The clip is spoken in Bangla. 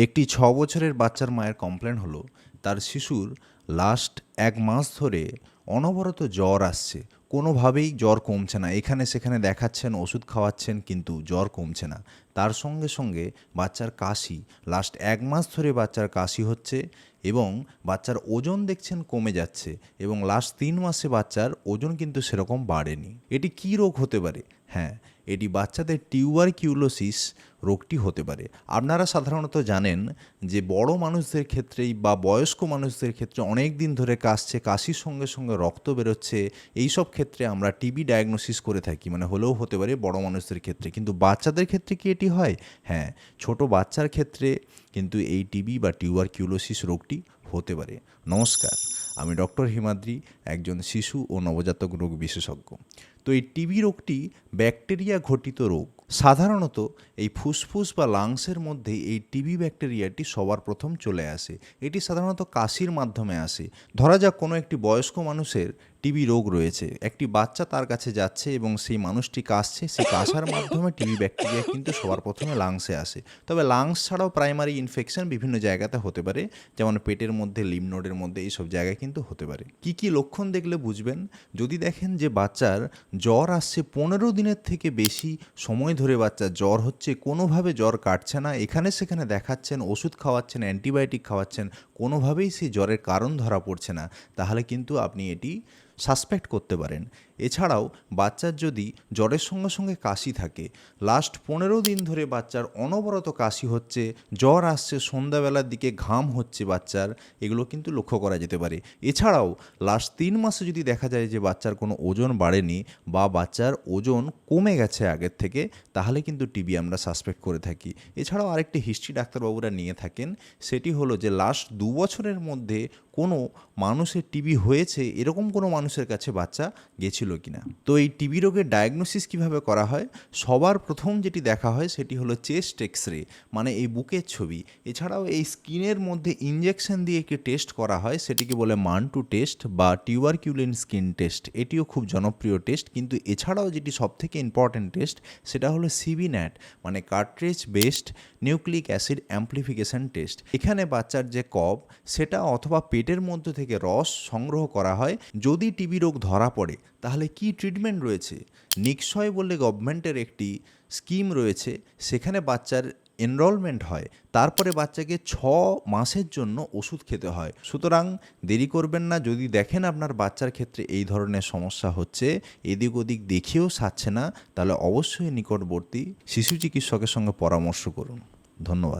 একটি বছরের বাচ্চার মায়ের কমপ্লেন হলো তার শিশুর লাস্ট 1 মাস ধরে অনবরত জ্বর আসছে, কোনোভাবেই জ্বর কমছে না। এখানে সেখানে দেখাচ্ছেন, ওষুধ খাওয়াচ্ছেন, কিন্তু জ্বর কমছে না। তার সঙ্গে সঙ্গে বাচ্চার কাশি, লাস্ট 1 মাস ধরে বাচ্চার কাশি হচ্ছে এবং বাচ্চার ওজন দেখছেন কমে যাচ্ছে এবং লাস্ট 3 মাসে বাচ্চার ওজন কিন্তু সেরকম বাড়েনি। এটি কী রোগ হতে পারে? হ্যাঁ, এটি বাচ্চাদের টিউবারকিউলোসিস রোগটি হতে পারে। আপনারা সাধারণত জানেন যে বড় মানুষদের ক্ষেত্রেই বা বয়স্ক মানুষদের ক্ষেত্রে অনেক দিন ধরে কাশছে, কাশির সঙ্গে সঙ্গে রক্ত বেরোচ্ছে, এইসব ক্ষেত্রে আমরা টিবি ডায়াগনোসিস করে থাকি, মানে হলেও হতে পারে বড় মানুষদের ক্ষেত্রে। কিন্তু বাচ্চাদের ক্ষেত্রে কি এটি হয়? হ্যাঁ, ছোট বাচ্চার ক্ষেত্রে কিন্তু এই টিবি বা টিউবারকিউলোসিস রোগটি হতে পারে। নমস্কার, আমি ডক্টর হিমাদ্রি, একজন শিশু ও নবজাতক রোগ বিশেষজ্ঞ। তো এই টিবি রোগটি ব্যাকটেরিয়া ঘটিত রোগ। সাধারণত এই ফুসফুস বা লাংসের মধ্যে এই টিবি ব্যাকটেরিয়াটি সবার প্রথম চলে আসে। এটি সাধারণত কাশির মাধ্যমে আসে। ধরা যাক কোনো একটি বয়স্ক মানুষের টিবি রোগ রয়েছে, একটি বাচ্চা তার কাছে যাচ্ছে এবং সেই মানুষটি কাশছে, সেই কাশার মাধ্যমে টিবি ব্যাকটেরিয়া কিন্তু সবার প্রথমে লাংসে আসে। তবে লাংস ছাড়াও প্রাইমারি ইনফেকশন বিভিন্ন জায়গাতে হতে পারে, যেমন পেটের মধ্যে, লিম্ফ নোডের মধ্যে, এইসব জায়গায় কিন্তু হতে পারে। কি কি লক্ষণ দেখলে বুঝবেন? যদি দেখেন যে বাচ্চার জ্বর আসছে, 15 দিনের থেকে বেশি সময় ধরে বাচ্চার জ্বর হচ্ছে, কোনোভাবে জ্বর কাটছে না, এখানে সেখানে দেখাচ্ছেন, ওষুধ খাওয়াচ্ছেন, অ্যান্টিবায়োটিক খাওয়াচ্ছেন, কোনোভাবেই সেই জ্বরের কারণ ধরা পড়ছে না, তাহলে কিন্তু আপনি এটি সাসপেক্ট করতে পারেন। এছাড়াও বাচ্চার যদি জ্বরের সঙ্গে সঙ্গে কাশি থাকে, লাস্ট 15 দিন ধরে বাচ্চার অনবরত কাশি হচ্ছে, জ্বর আসছে, সন্ধ্যাবেলার দিকে ঘাম হচ্ছে বাচ্চার, এগুলো কিন্তু লক্ষ্য করা যেতে পারে। এছাড়াও লাস্ট 3 মাসে যদি দেখা যায় যে বাচ্চার কোনো ওজন বাড়েনি বা বাচ্চার ওজন কমে গেছে আগের থেকে, তাহলে কিন্তু টিবি আমরা সাসপেক্ট করে থাকি। এছাড়াও আরেকটি হিস্ট্রি ডাক্তারবাবুরা নিয়ে থাকেন, সেটি হলো যে লাস্ট 2 বছরের মধ্যে কোনো মানুষের টিবি হয়েছে এরকম কোনো মানুষের কাছে বাচ্চা গেছিল কিনা। তো এই টিবি রোগের ডায়াগনোসিস কিভাবে করা হয়? সবার প্রথম যেটি দেখা হয় সেটি হলো চেস্ট এক্স রে, মানে এই বুকের ছবি। এছাড়াও এই স্কিনের মধ্যে ইনজেকশন দিয়ে একটি টেস্ট করা হয়, সেটিকে বলে মান2 টেস্ট বা টিউবারকিউলিন স্কিন টেস্ট। এটিও খুব জনপ্রিয় টেস্ট। কিন্তু এছাড়াও যেটি সবথেকে ইম্পর্ট্যান্ট টেস্ট, সেটা হলো সিবিন্যাট, মানে cartridge based nucleic acid amplification test. এখানে বাচ্চার যে কফ, সেটা অথবা পেটের মধ্যে থেকে রস সংগ্রহ করা হয়। যদি টিবি রোগ ধরা পড়ে তাহলে কি ট্রিটমেন্ট রয়েছে? নিক্ষয় বলে গভর্নমেন্টের একটি স্কিম রয়েছে, সেখানে বাচ্চার এনরোলমেন্ট হয়, তারপরে বাচ্চাকে 6 মাসের জন্য ওষুধ খেতে হয়। সুতরাং দেরি করবেন না। যদি দেখেন আপনার বাচ্চার ক্ষেত্রে এই ধরনের সমস্যা হচ্ছে, এদিক ওদিক দেখিয়েও সারছে না, তাহলে অবশ্যই নিকটবর্তী শিশু চিকিৎসকের সঙ্গে পরামর্শ করুন। ধন্যবাদ।